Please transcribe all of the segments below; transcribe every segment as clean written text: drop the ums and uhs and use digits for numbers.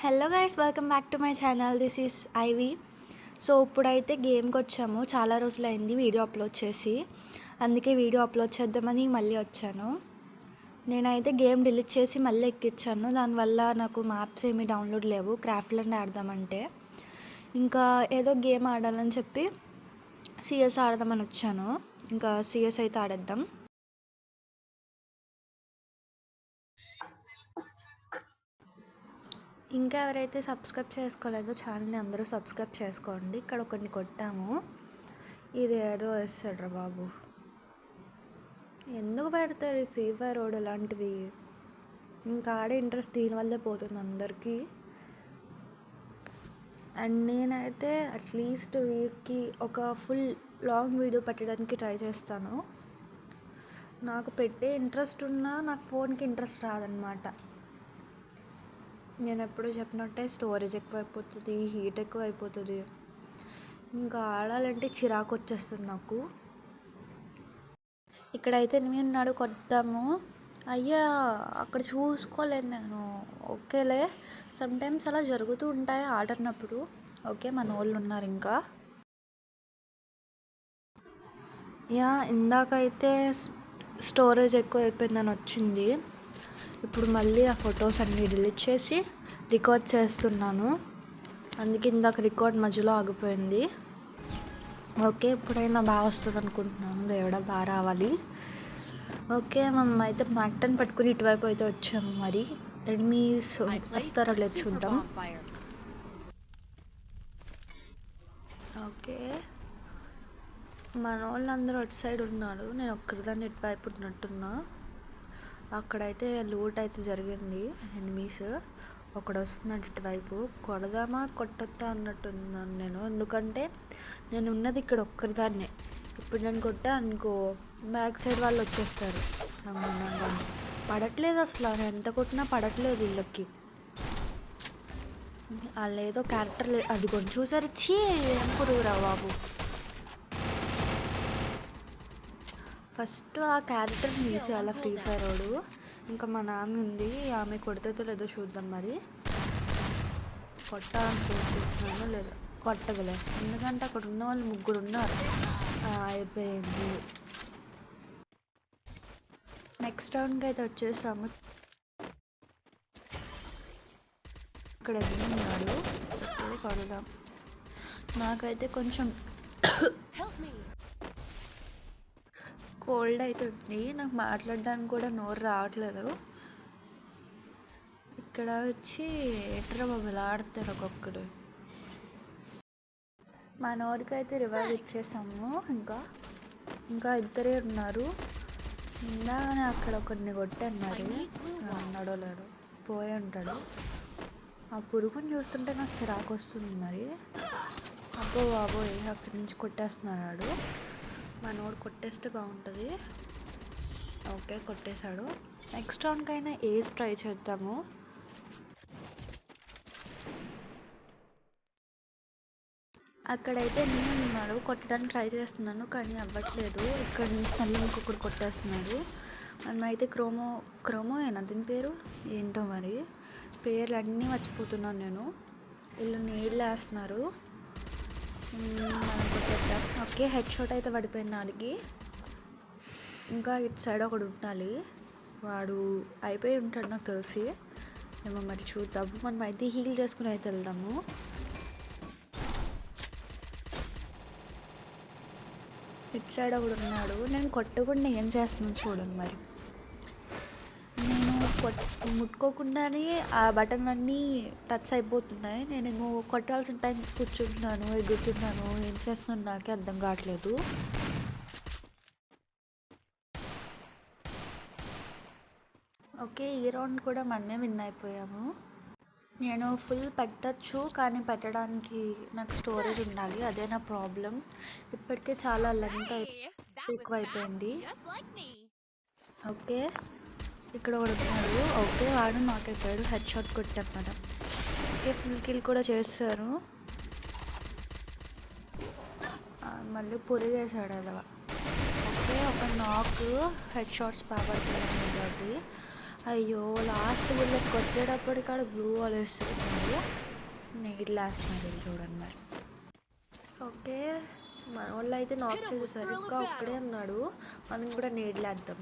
Hello guys, welcome back to my channel. This is IV. So ఇప్పుడైతే గేమ్కి వచ్చాము. చాలా రోజులైంది వీడియో అప్లోడ్ చేసి, అందుకే వీడియో అప్లోడ్ చేద్దామని మళ్ళీ వచ్చాను. నేనైతే గేమ్ డిలీట్ చేసి మళ్ళీ ఎక్కించాను. దానివల్ల నాకు మ్యాప్స్ ఏమీ డౌన్లోడ్ లేవు. క్రాఫ్ట్ ల్యాండ్ ఆడదామంటే ఇంకా ఏదో గేమ్ ఆడాలని చెప్పి సిఎస్ ఆడదామని వచ్చాను. ఇంకా సిఎస్ అయితే ఆడేద్దాం. ఇంకా ఎవరైతే సబ్స్క్రైబ్ చేసుకోలేదో ఛానల్ని అందరూ సబ్స్క్రైబ్ చేసుకోండి. ఇక్కడ ఒకరిని కొట్టాము, ఇది ఏదో వేస్తాడ్రా బాబు. ఎందుకు పెడతారు ఈ ఫ్రీ ఫైర్ రోడ్ ఇలాంటివి? ఇంకా ఆడే ఇంట్రెస్ట్ దీనివల్లే పోతుంది అందరికీ. అండ్ నేనైతే అట్లీస్ట్ వీక్కి ఒక ఫుల్ లాంగ్ వీడియో పెట్టడానికి ట్రై చేస్తాను. నాకు పెట్టే ఇంట్రెస్ట్ ఉన్నా నాకు ఫోన్కి ఇంట్రెస్ట్ రాదనమాట. నేను ఎప్పుడూ చెప్పినట్టే స్టోరేజ్ ఎక్కువైపోతుంది, హీట్ ఎక్కువైపోతుంది. ఇంకా ఆడాలంటే చిరాకు వచ్చేస్తుంది నాకు. ఇక్కడైతే నేను కొడతాము. అయ్యా అక్కడ చూసుకోలేదు నేను. ఓకేలే, సమ్టైమ్స్ అలా జరుగుతూ ఉంటాయి ఆడనప్పుడు. ఓకే, మన వాళ్ళు ఉన్నారు ఇంకా. ఇందాకైతే స్టోరేజ్ ఎక్కువ అయిపోయిందని వచ్చింది. ఇప్పుడు మళ్ళీ ఆ ఫొటోస్ అన్నీ డిలీట్ చేసి రికార్డ్ చేస్తున్నాను. అందుకే ఇందాక రికార్డ్ మధ్యలో ఆగిపోయింది. ఓకే, ఇప్పుడైనా బాగా వస్తుంది అనుకుంటున్నాను. దేవుడా బాగా రావాలి. ఓకే, మనం అయితే మ్యాక్టన్ పట్టుకుని ఇటువైపు అయితే వచ్చాము. మరి ఎనిమీస్ వస్తారో లేదు చూద్దాం. ఓకే, మన వాళ్ళందరూ అటు సైడ్ ఉన్నారు. నేను ఒక్కరిదాన్ని ఇటువైపు ఉన్నట్టున్నా. అక్కడైతే లూట్ అయితే జరిగింది. ఎనిమీస్ ఒకడు వస్తున్నాడు ఇటువైపు. కొడదామా కొట్టొద్దా అన్నట్టున్నాను నేను, ఎందుకంటే నేను ఉన్నది ఇక్కడ ఒక్కరిదాన్నే. ఇప్పుడు నేను కొట్టా అనుకో బ్యాక్ సైడ్ వాళ్ళు వచ్చేస్తారు. పడట్లేదు అసలు, ఎంత కొట్టినా పడట్లేదు వీళ్ళకి. వాళ్ళు ఏదో క్యారెక్టర్ లేదు, అది కొంచెం చూసారు. ఏం పురుగురా బాబు. ఫస్ట్ ఆ క్యారెక్టర్ని తీసేయాల ఫ్రీ ఫైర్ వాడు. ఇంకా మా నాన్న ఉంది, ఆమె కొడితే లేదో చూద్దాం. మరి కొట్టాలని చూస్తున్నాను, లేదు కొట్టదులే, ఎందుకంటే అక్కడ ఉన్న వాళ్ళు ముగ్గురు ఉన్నారు. అయిపోయింది. నెక్స్ట్ రౌండ్కి అయితే వచ్చేసాము. ఇక్కడ ఉన్నాడు, కొడదాం. నాకైతే కొంచెం కోల్డ్ అవుతుంది, నాకు మాట్లాడడానికి కూడా నోరు రావట్లేదు. ఇక్కడ వచ్చి ఎట్రా బాబు ఆడతారు ఒక్కొక్కడు. మా నోరుకి అయితే రివైవ్ ఇచ్చేసాము. ఇంకా ఇద్దరే ఉన్నారు. ఇందాకనే అక్కడ ఒకరిని కొట్టాను, మరి అన్నాడో లేడో పోయి ఉంటాడు. ఆ పురుగుని చూస్తుంటే నాకు చిరాకు వస్తుంది. మరి అబ్బో బాబోయ్, అక్కడి నుంచి కొట్టేస్తున్నాడు. మనోడు కొట్టేస్తే బాగుంటుంది. ఓకే, కొట్టేశాడు. నెక్స్ట్ రౌండ్కైనా ఏజ్ ట్రై చేద్దాము. అక్కడైతే నేను ఉన్నాడు, కొట్టడానికి ట్రై చేస్తున్నాను కానీ అవ్వట్లేదు. ఇక్కడ నుంచి మళ్ళీ ఇంకొకటి కొట్టేస్తున్నాడు. మనమైతే క్రోమో ఏనా దీని పేరు ఏంటో, మరి పేర్లు అన్నీ మర్చిపోతున్నాను నేను. వీళ్ళు నీళ్ళు వేస్తున్నారు, మనం కొట్టేద్దాం. ఓకే, హెడ్ షాట్ అయితే పడిపోయింది దానికి. ఇంకా ఇటు సైడ్ ఒకడు ఉండాలి, వాడు అయిపోయి ఉంటాడు నాకు తెలిసి. ఏమో మరి చూద్దాము. మనం అయితే హీల్ చేసుకుని అయితే వెళ్దాము. ఇటు సైడ్ ఒకడు ఉన్నాడు, నేను కొట్టకుండా ఏం చేస్తున్నాను చూడండి. మరి నేను ముట్టుకోకుండానే ఆ బటన్ అన్నీ టచ్ అయిపోతున్నాయి. నేనేమో కొట్టాల్సిన టైం కూర్చుంటున్నాను, ఎగురుతున్నాను, ఏం చేస్తున్నాను నాకే అర్థం కావట్లేదు. ఓకే, ఈ రౌండ్ కూడా మనమే విన్ అయిపోయాము. నేను ఫుల్ పెట్టచ్చు కానీ పెట్టడానికి నాకు స్టోరేజ్ ఉండాలి, అదే నా ప్రాబ్లం. ఇప్పటికే చాలా లెంత్ ఎక్కువ అయిపోయింది. ఓకే, ఇక్కడ ఒకడు ఉన్నాడు. ఓకే, వాడు నాకైపోయాడు, హెడ్ షాట్ కొట్టాం మనం. ఓకే, ఫుల్ కిల్ కూడా చేస్తారు. మళ్ళీ పురిగేసాడు అదవా. ఓకే, ఒక నాక్, హెడ్ షాట్స్ బాగా పడుతుంది. అయ్యో లాస్ట్ బుల్లెట్ కొట్టేటప్పటికి ఆడ బ్లూ వాల్ వేస్తున్నాడు. నీళ్ళు వేస్తున్నాడు చూడండి మరి. ఓకే మన వాళ్ళు అయితే నాక్ చేసేసారు, ఇంకా ఒక్కడే ఉన్నాడు. మనం కూడా నీళ్ళు వేద్దాం.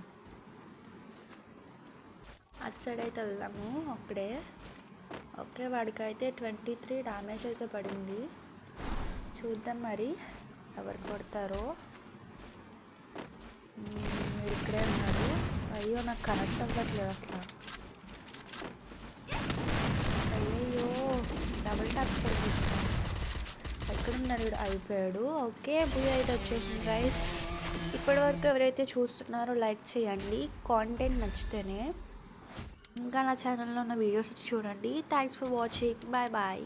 అటు సైడ్ అయితే వెళ్దాము ఒక్కడే. ఓకే వాడికి అయితే 23 డ్యామేజ్ అయితే పడింది. చూద్దాం మరి ఎవరు కొడతారో. మీరు ఇక్కడే ఉన్నారు. అయ్యో నాకు కనెక్ట్ అవ్వట్లేదు అసలు. అయ్యయ్యో డబుల్ ట్యాప్స్ పడిపోతున్నాను. ఎక్కడున్నాడు వీడు? అయిపోయాడు. ఓకే బుయ్య అయితే వచ్చేసింది రైస్. ఇప్పటివరకు ఎవరైతే చూస్తున్నారో లైక్ చేయండి, కాంటెంట్ నచ్చితేనే. ఇంకా నా ఛానల్లో ఉన్న వీడియోస్ వచ్చి చూడండి. Thanks for watching. Bye bye.